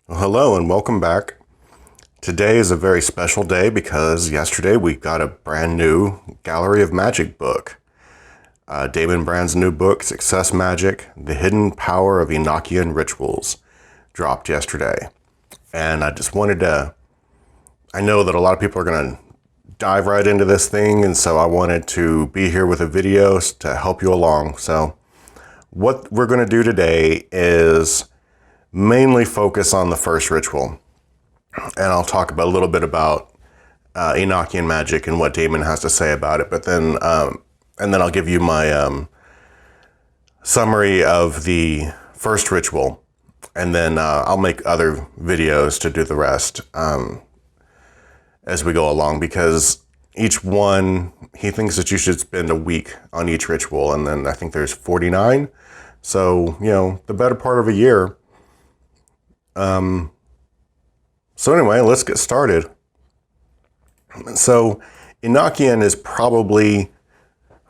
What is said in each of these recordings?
Well, hello and welcome back. Today is a very special day because yesterday we got a brand new Gallery of Magick book. Damon Brand's new book, Success Magic, The Hidden Power of Enochian Rituals, dropped yesterday. And I know that a lot of people are going to dive right into this thing, and so I wanted to be here with a video to help you along. So what we're going to do today is mainly focus on the first ritual. And I'll talk a little bit about Enochian magic and what Damon has to say about it. But then, and then I'll give you my summary of the first ritual. And then I'll make other videos to do the rest as we go along. Because each one, he thinks that you should spend a week on each ritual. And then I think there's 49. So, the better part of a year. So anyway, let's get started. So Enochian is probably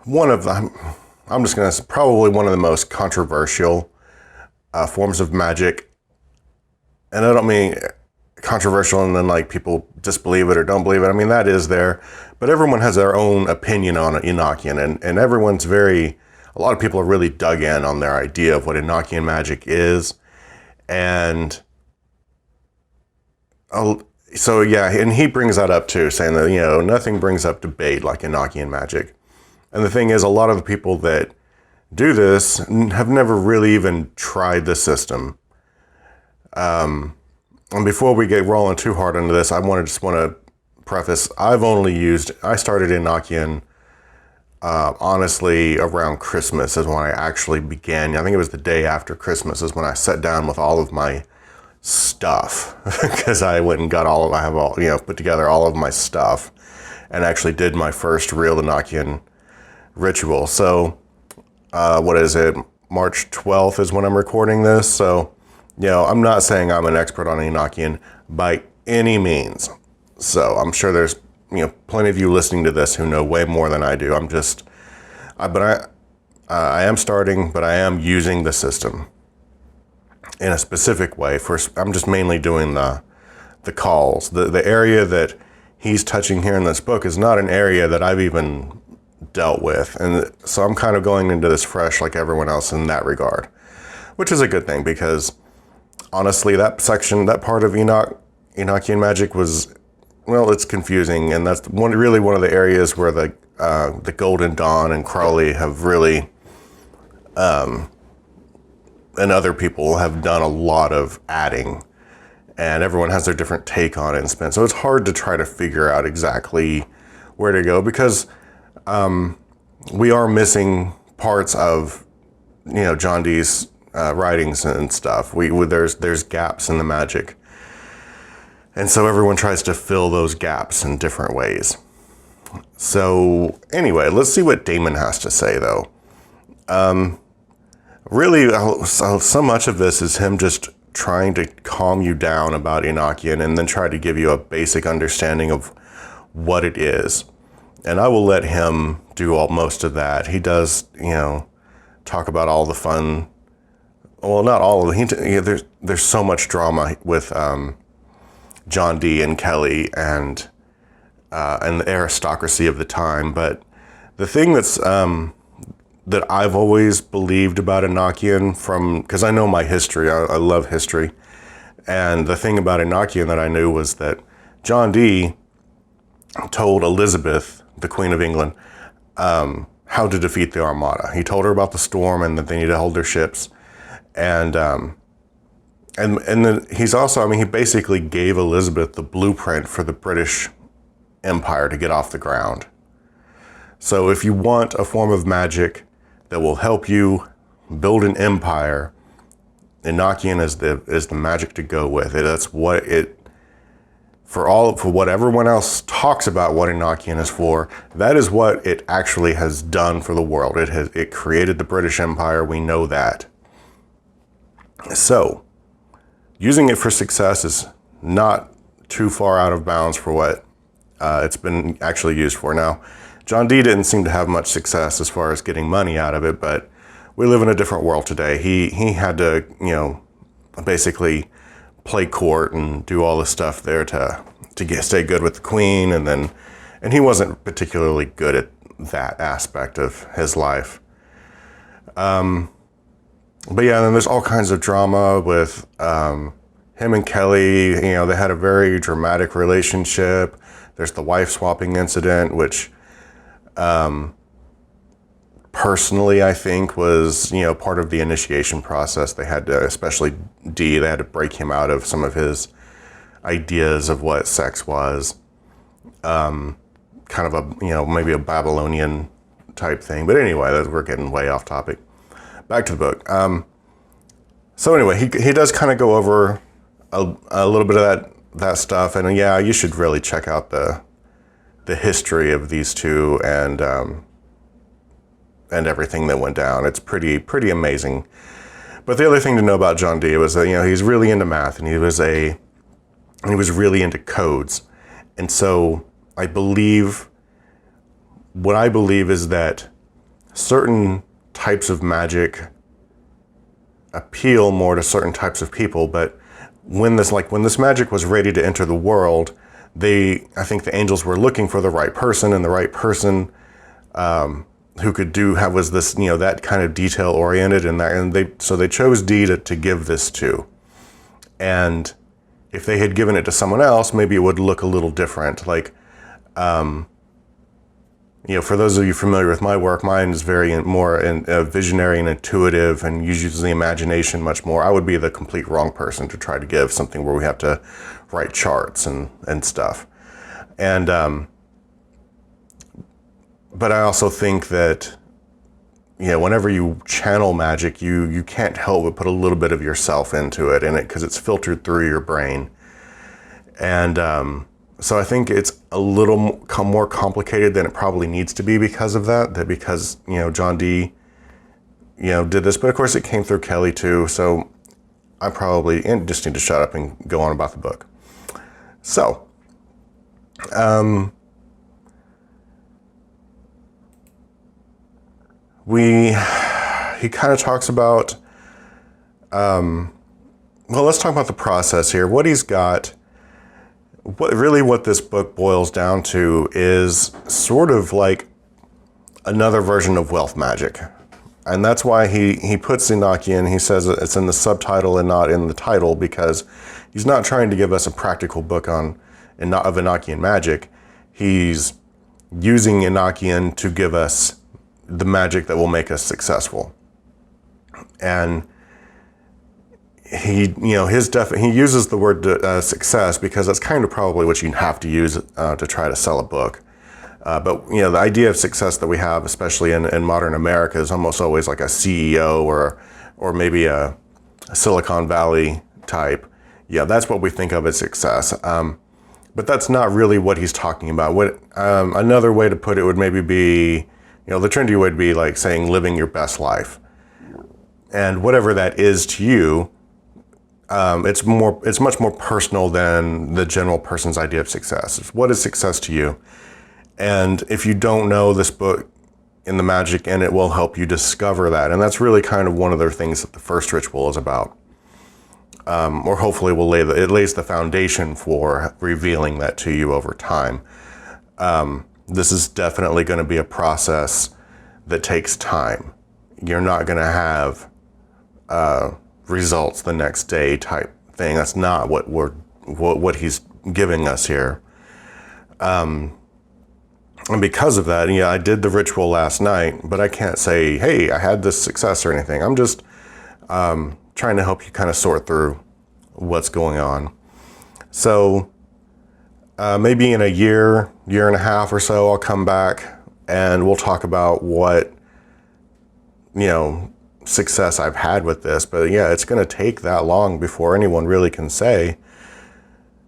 probably one of the most controversial forms of magic. And I don't mean controversial and then like people disbelieve it or don't believe it. I mean, that is there, but everyone has their own opinion on Enochian, and everyone's a lot of people are really dug in on their idea of what Enochian magic is. And so yeah, and he brings that up too, saying that, nothing brings up debate like Enochian magic. And the thing is, a lot of the people that do this have never really even tried the system. And before we get rolling too hard into this, I just want to preface, I started Enochian, honestly, around Christmas is when I actually began. I think it was the day after Christmas is when I sat down with all of my stuff, because I went and got put together all of my stuff and actually did my first real Enochian ritual. So what is it, March 12th is when I'm recording this. So I'm not saying I'm an expert on Enochian by any means, so I'm sure there's plenty of you listening to this who know way more than I do. I am starting, but I am using the system in a specific way. I'm just mainly doing the calls. The area that he's touching here in this book is not an area that I've even dealt with. And so I'm kind of going into this fresh like everyone else in that regard, which is a good thing, because honestly, that part of Enochian magic it's confusing. And that's really one of the areas where the Golden Dawn and Crowley have really, and other people have done a lot of adding, and everyone has their different take on it and spin. So it's hard to try to figure out exactly where to go, because we are missing parts of, John Dee's writings and stuff. There's gaps in the magic. And so everyone tries to fill those gaps in different ways. So anyway, let's see what Damon has to say though. Really, so much of this is him just trying to calm you down about Enochian and then try to give you a basic understanding of what it is. And I will let him do most of that. He does, talk about all the fun. Well, not all of it. There's so much drama with John Dee and Kelly and the aristocracy of the time. But the thing that I've always believed about Enochian, because I know my history, I love history. And the thing about Enochian that I knew was that John Dee told Elizabeth, the Queen of England, how to defeat the Armada. He told her about the storm and that they need to hold their ships. And then he's also, he basically gave Elizabeth the blueprint for the British Empire to get off the ground. So if you want a form of magic that will help you build an empire, Enochian is the magic to go with. That's what for what everyone else talks about what Enochian is for, that is what it actually has done for the world. It created the British Empire. We know that. So using it for success is not too far out of bounds for what it's been actually used for. Now, John Dee didn't seem to have much success as far as getting money out of it, but we live in a different world today. He had to, basically play court and do all the stuff there to stay good with the queen, and he wasn't particularly good at that aspect of his life. But yeah, then there's all kinds of drama with him and Kelly. You know, they had a very dramatic relationship. There's the wife swapping incident, which personally I think was, you know, part of the initiation process. They had to, especially D, they had to break him out of some of his ideas of what sex was. Kind of a, you know, maybe a Babylonian type thing. But anyway, we're getting way off topic. Back to the book. So anyway, he does kind of go over a little bit of that stuff, and yeah, you should really check out the history of these two and everything that went down. It's pretty amazing. But the other thing to know about John Dee was that, you know, he's really into math, and he was really into codes, and so what I believe is that certain types of magic appeal more to certain types of people, but when this magic was ready to enter the world, I think the angels were looking for the right person, and the right person who could was this, you know, that kind of detail oriented, and they chose D to give this to. And if they had given it to someone else, maybe it would look a little different. Like, you know, for those of you familiar with my work, mine is very more visionary and intuitive, and uses the imagination much more. I would be the complete wrong person to try to give something where we have to write charts and stuff. And but I also think that, you know, whenever you channel magic, you can't help but put a little bit of yourself into it, because it's filtered through your brain. And so I think it's a little more complicated than it probably needs to be because of that because, you know, John Dee, you know, did this, but of course it came through Kelly too. So I probably just need to shut up and go on about the book. So, he kind of talks about, well, let's talk about the process here. What he's got. What this book boils down to is sort of like another version of wealth magic. And that's why he puts Enochian, he says it's in the subtitle and not in the title, because he's not trying to give us a practical book of Enochian magic. He's using Enochian to give us the magic that will make us successful. And he uses the word success because that's kind of probably what you have to use to try to sell a book. But you know, the idea of success that we have, especially in modern America, is almost always like a CEO or maybe a Silicon Valley type. Yeah, that's what we think of as success. But that's not really what he's talking about. What another way to put it would maybe be, you know, the trendy would be like saying living your best life, and whatever that is to you. It's much more personal than the general person's idea of success. What is success to you? And if you don't know this book in the magic, and it will help you discover that. And that's really kind of one of the things that the first ritual is about. Or hopefully it lays the foundation for revealing that to you over time. This is definitely going to be a process that takes time. You're not going to have results the next day type thing. That's not what he's giving us here. And because of that, yeah, I did the ritual last night, but I can't say, hey, I had this success or anything. I'm just trying to help you kind of sort through what's going on. So maybe in a year and a half or so, I'll come back and we'll talk about what, you know, success I've had with this. But yeah, it's going to take that long before anyone really can say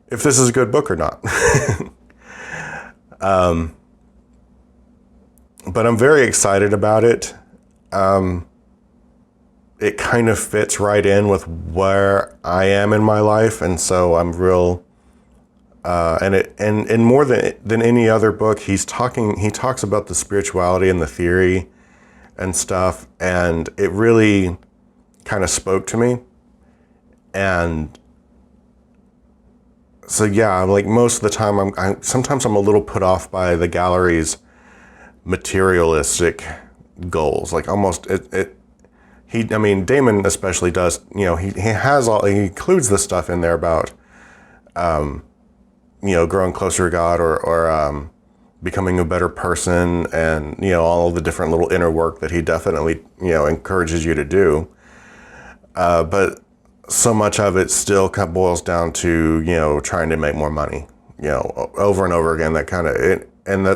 if this is a good book or not. But I'm very excited about it. It kind of fits right in with where I am in my life, and so I'm real. And more than any other book, he talks about the spirituality and the theory and stuff, and it really kind of spoke to me. And So yeah, like most of the time, sometimes I'm a little put off by the gallery's materialistic goals. Like almost I mean, Damon especially does. He includes the stuff in there about growing closer to God or becoming a better person, and all the different little inner work that he definitely encourages you to do. But so much of it still kind of boils down to trying to make more money, over and over again. That kind of and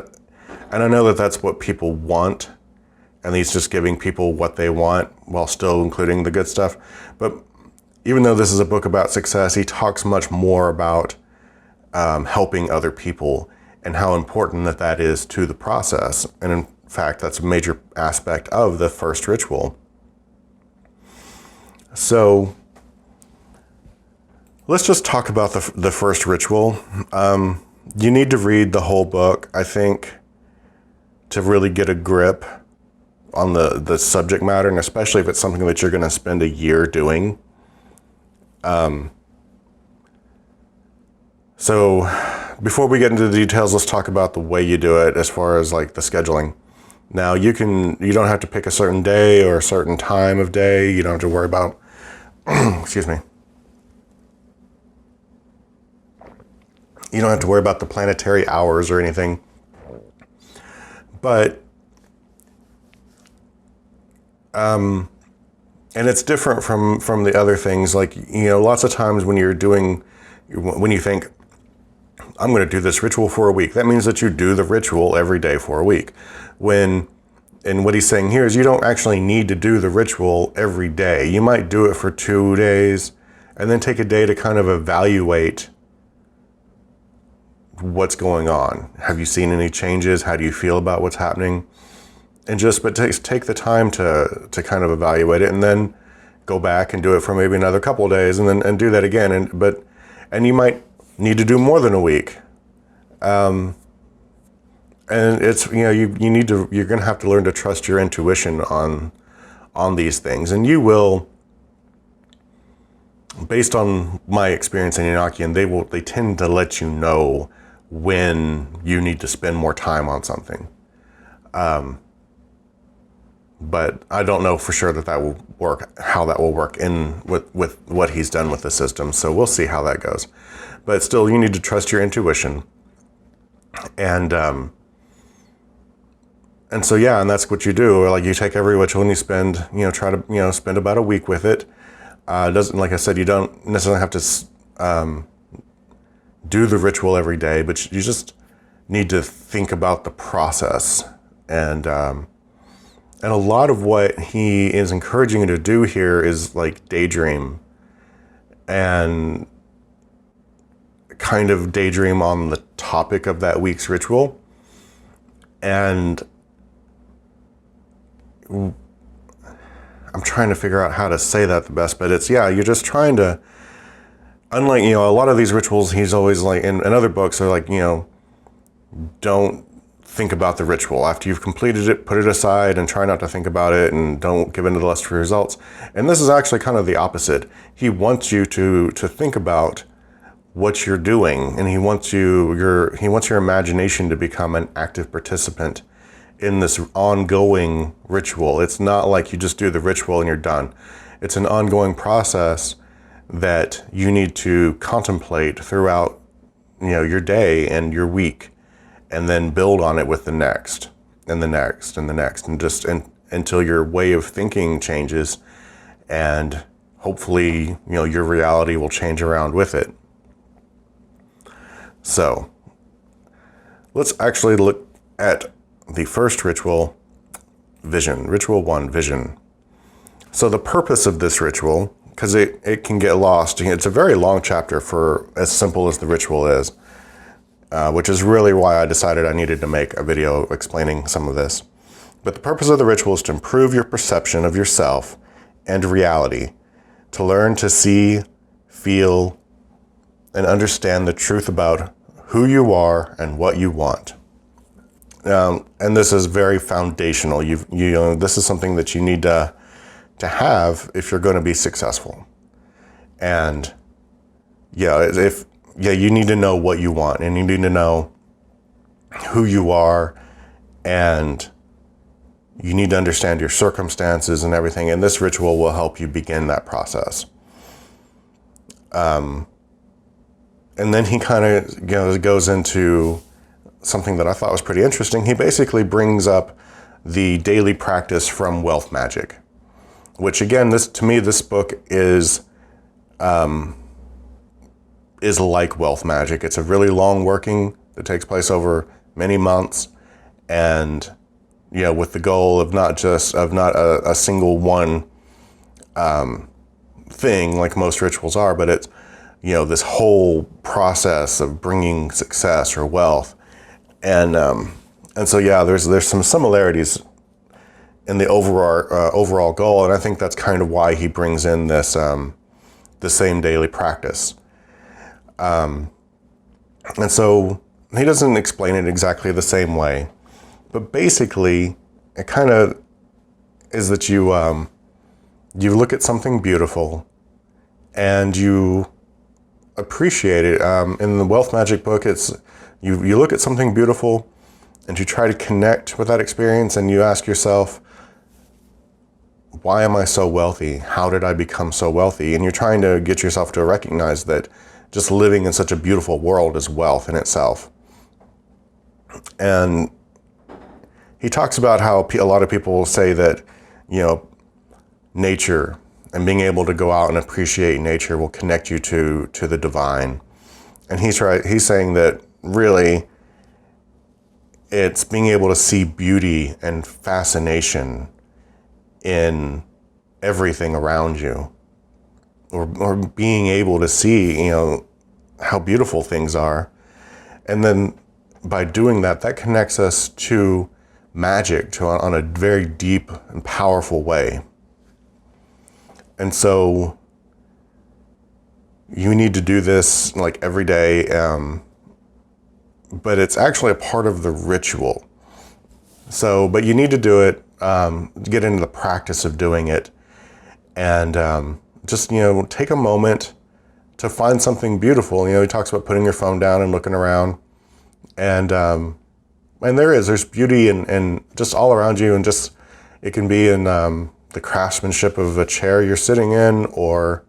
I know that that's what people want, and he's just giving people what they want while still including the good stuff. But even though this is a book about success, he talks much more about helping other people and how important that is to the process. And in fact, that's a major aspect of the first ritual. So let's just talk about the first ritual. You need to read the whole book, I think, to really get a grip on the subject matter, and especially if it's something that you're going to spend a year doing. So before we get into the details, let's talk about the way you do it as far as like the scheduling. Now you don't have to pick a certain day or a certain time of day. You don't have to worry about, excuse me. You don't have to worry about the planetary hours or anything. But, and it's different from the other things. Like, lots of times when you think, I'm going to do this ritual for a week, that means that you do the ritual every day for a week. And what he's saying here is you don't actually need to do the ritual every day. You might do it for 2 days and then take a day to kind of evaluate what's going on. Have you seen any changes? How do you feel about what's happening? And but take the time to kind of evaluate it, and then go back and do it for maybe another couple of days, and do that again. And you might need to do more than a week. And it's, you're going to have to learn to trust your intuition on these things. And you will, based on my experience in Enochian, they tend to let you know when you need to spend more time on something. But I don't know for sure that will work, how that will work with what he's done with the system. So we'll see how that goes. But still, you need to trust your intuition. And so, yeah, and that's what you do. Like, you take every ritual and you spend, try to, spend about a week with it. Doesn't, like I said, you don't necessarily have to do the ritual every day, but you just need to think about the process. And a lot of what he is encouraging you to do here is like daydream, and kind of daydream on the topic of that week's ritual. And I'm trying to figure out how to say that the best, but it's, you're just trying to, unlike, a lot of these rituals, he's always like, in other books, are like, don't think about the ritual. After you've completed it, put it aside and try not to think about it, and don't give in to the lust for results. And this is actually kind of the opposite. He wants you to think about what you're doing, and he wants your imagination to become an active participant in this ongoing ritual. It's not like you just do the ritual and you're done. It's an ongoing process that you need to contemplate throughout, your day and your week, and then build on it with the next and the next and the next, and just until your way of thinking changes, and hopefully, your reality will change around with it. So let's actually look at the first ritual, vision. Ritual 1, vision. So the purpose of this ritual, because it can get lost. It's a very long chapter for as simple as the ritual is, which is really why I decided I needed to make a video explaining some of this. But the purpose of the ritual is to improve your perception of yourself and reality, to learn to see, feel, and understand the truth about who you are and what you want. And this is very foundational. This is something that you need to have if you're going to be successful. And if yeah, you need to know what you want, and you need to know who you are, and you need to understand your circumstances and everything. And this ritual will help you begin that process. And then he kind of goes into something that I thought was pretty interesting. He basically brings up the daily practice from Wealth Magic, which again, to me, this book is like Wealth Magic. It's a really long working that takes place over many months, and with the goal of not a single one thing like most rituals are, but it's this whole process of bringing success or wealth, and so yeah, there's some similarities in the overall goal, and I think that's kind of why he brings in this the same daily practice. And so he doesn't explain it exactly the same way, but basically it kind of is that you look at something beautiful and you appreciate it. In the Wealth Magic book, it's you look at something beautiful and you try to connect with that experience, and you ask yourself, why am I so wealthy? How did I become so wealthy? And you're trying to get yourself to recognize that just living in such a beautiful world is wealth in itself. And he talks about how a lot of people say that, nature and being able to go out and appreciate nature will connect you to the divine. And he's saying that really it's being able to see beauty and fascination in everything around you, or being able to see, how beautiful things are. And then by doing that, that connects us to magic on a very deep and powerful way. And so you need to do this like every day, but it's actually a part of the ritual. So, but you need to do it, get into the practice of doing it, and just, take a moment to find something beautiful. He talks about putting your phone down and looking around, and there's beauty in just all around you, and just, it can be in the craftsmanship of a chair you're sitting in, or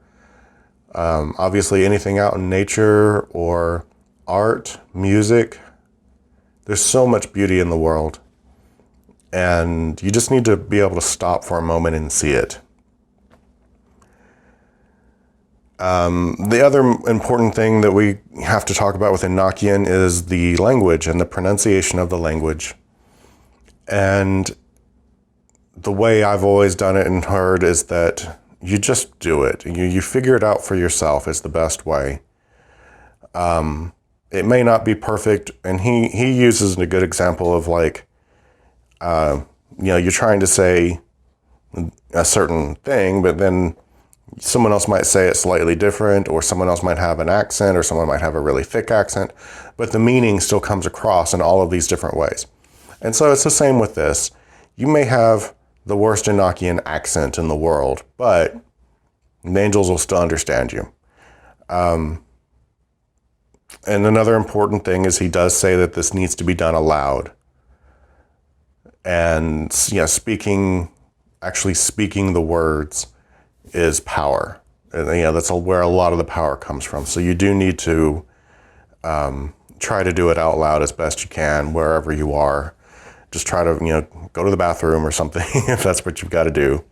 obviously anything out in nature, or art, music. There's so much beauty in the world, and you just need to be able to stop for a moment and see it. The other important thing that we have to talk about with Enochian is the language and the pronunciation of the language. And the way I've always done it and heard is that you just do it. You figure it out for yourself is the best way. It may not be perfect, and he uses a good example of like, you're trying to say a certain thing, but then someone else might say it slightly different, or someone else might have an accent, or someone might have a really thick accent, but the meaning still comes across in all of these different ways. And so it's the same with this. You may have the worst Enochian accent in the world, but the angels will still understand you. And another important thing is he does say that this needs to be done aloud. And actually speaking the words is power. And that's where a lot of the power comes from. So you do need to try to do it out loud as best you can, wherever you are. Just try to, go to the bathroom or something if that's what you've got to do.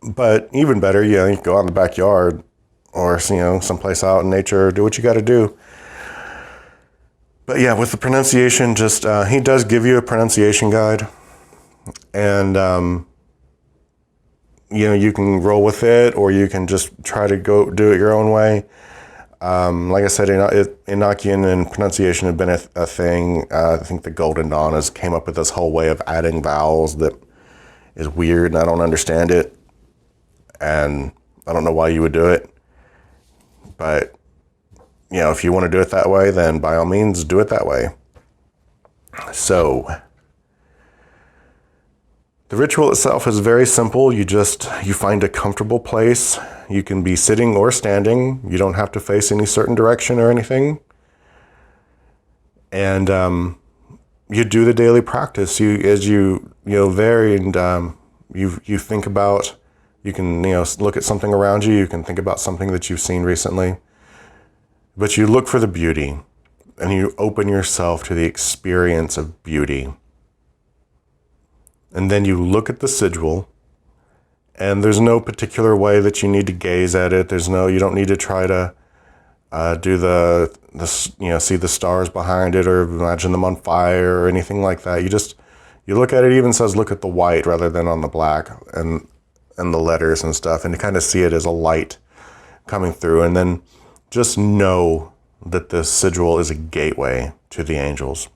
But even better, you can go out in the backyard, or, someplace out in nature, do what you got to do. But yeah, with the pronunciation, just, he does give you a pronunciation guide, and, you can roll with it, or you can just try to go do it your own way. Like I said, Enochian and pronunciation have been a thing. I think the Golden Dawn came up with this whole way of adding vowels that is weird, and I don't understand it. And I don't know why you would do it. But, if you want to do it that way, then by all means, do it that way. So, The ritual itself is very simple. You find a comfortable place. You can be sitting or standing. You don't have to face any certain direction or anything. And you do the daily practice. Vary, and you think about. You can look at something around you. You can think about something that you've seen recently. But you look for the beauty, and you open yourself to the experience of beauty. And then you look at the sigil, and there's no particular way that you need to gaze at it. You don't need to try to do see the stars behind it or imagine them on fire or anything like that. You look at it. It even says look at the white rather than on the black and the letters and stuff, and you kind of see it as a light coming through. And then just know that the sigil is a gateway to the angels.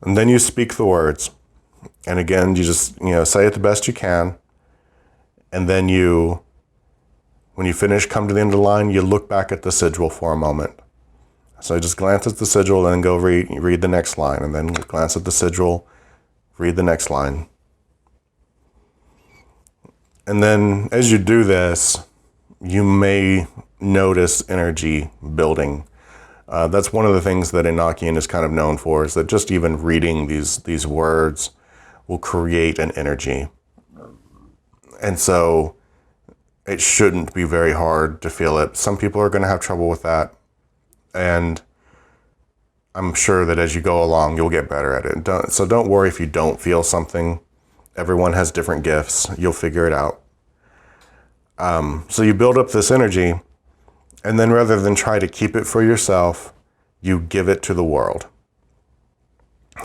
And then you speak the words. And again, you just, say it the best you can. And then when you finish, come to the end of the line, you look back at the sigil for a moment. So just glance at the sigil and then go read the next line. And then glance at the sigil, read the next line. And then as you do this, you may notice energy building. That's one of the things that Enochian is kind of known for, is that just even reading these words will create an energy. And so it shouldn't be very hard to feel it. Some people are going to have trouble with that. And I'm sure that as you go along, you'll get better at it. So don't worry if you don't feel something. Everyone has different gifts. You'll figure it out. So you build up this energy, and then rather than try to keep it for yourself, you give it to the world.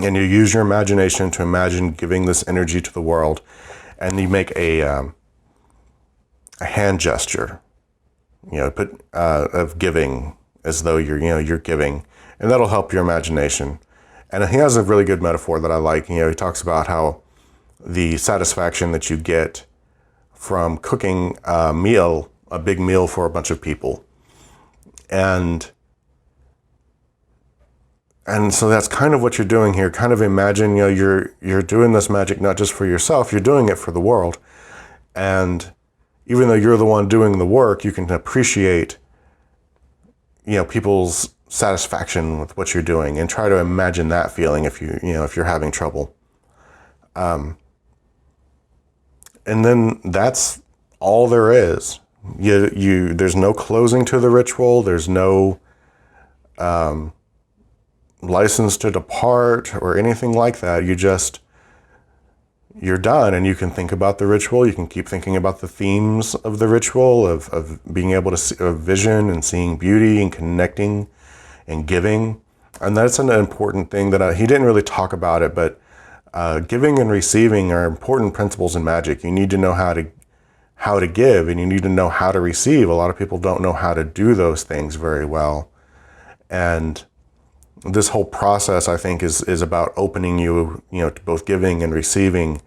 And you use your imagination to imagine giving this energy to the world, and you make a hand gesture, of giving, as though you're giving, and that'll help your imagination. And he has a really good metaphor that I like. He talks about how the satisfaction that you get from cooking a big meal for a bunch of people. And so that's kind of what you're doing here. Kind of imagine, you're doing this magic not just for yourself, you're doing it for the world. And even though you're the one doing the work, you can appreciate, people's satisfaction with what you're doing, and try to imagine that feeling if you're having trouble. And then that's all there is. There's no closing to the ritual. There's no license to depart or anything like that. You're done, and you can think about the ritual. You can keep thinking about the themes of the ritual, of being able to see a vision and seeing beauty and connecting and giving. And that's an important thing that he didn't really talk about it, but giving and receiving are important principles in magic. You need to know how to give, and you need to know how to receive. A lot of people don't know how to do those things very well. And this whole process, I think, is about opening you, to both giving and receiving,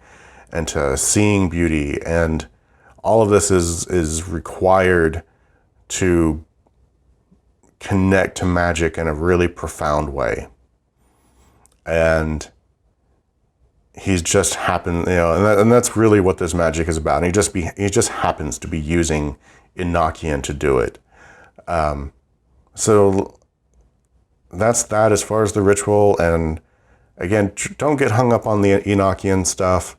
and to seeing beauty. And all of this is required to connect to magic in a really profound way. And he's just happened, and that's really what this magic is about. And he just happens to be using Enochian to do it. So that's that as far as the ritual. And again, don't get hung up on the Enochian stuff.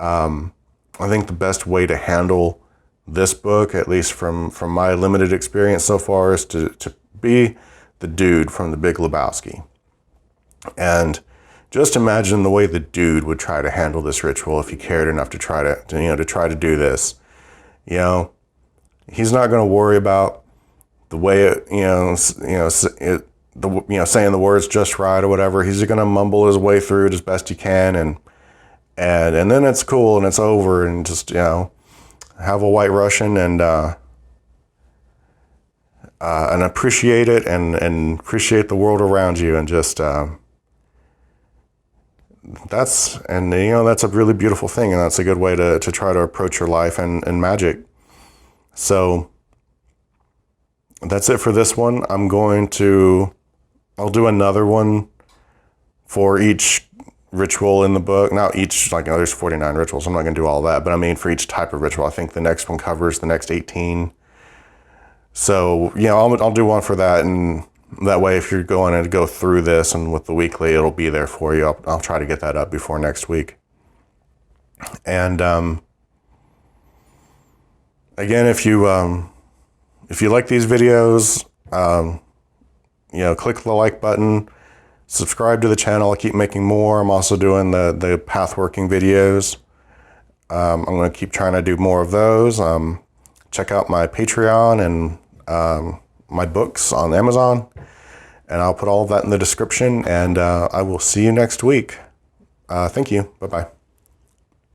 I think the best way to handle this book, at least from my limited experience so far, is to be the dude from The Big Lebowski. And just imagine the way the dude would try to handle this ritual if he cared enough to try to do this. He's not going to worry about the way it, saying the words just right or whatever. He's going to mumble his way through it as best he can, and then it's cool and it's over, and just have a White Russian and appreciate it and appreciate the world around you, and just. That's a really beautiful thing, and that's a good way to try to approach your life and magic. So that's it for this one. I'll do another one for each ritual in the book. Now each, like, there's 49 rituals. I'm not going to do all that, but I mean for each type of ritual. I think the next one covers the next 18. So, I'll do one for that, and that way if you're going to go through this and with the weekly, it'll be there for you. I'll try to get that up before next week. And again, if you like these videos, click the like button, subscribe to the channel. I keep making more. I'm also doing the pathworking videos. I'm going to keep trying to do more of those. Check out my Patreon and my books on Amazon, and I'll put all of that in the description, and I will see you next week. Thank you. Bye-bye.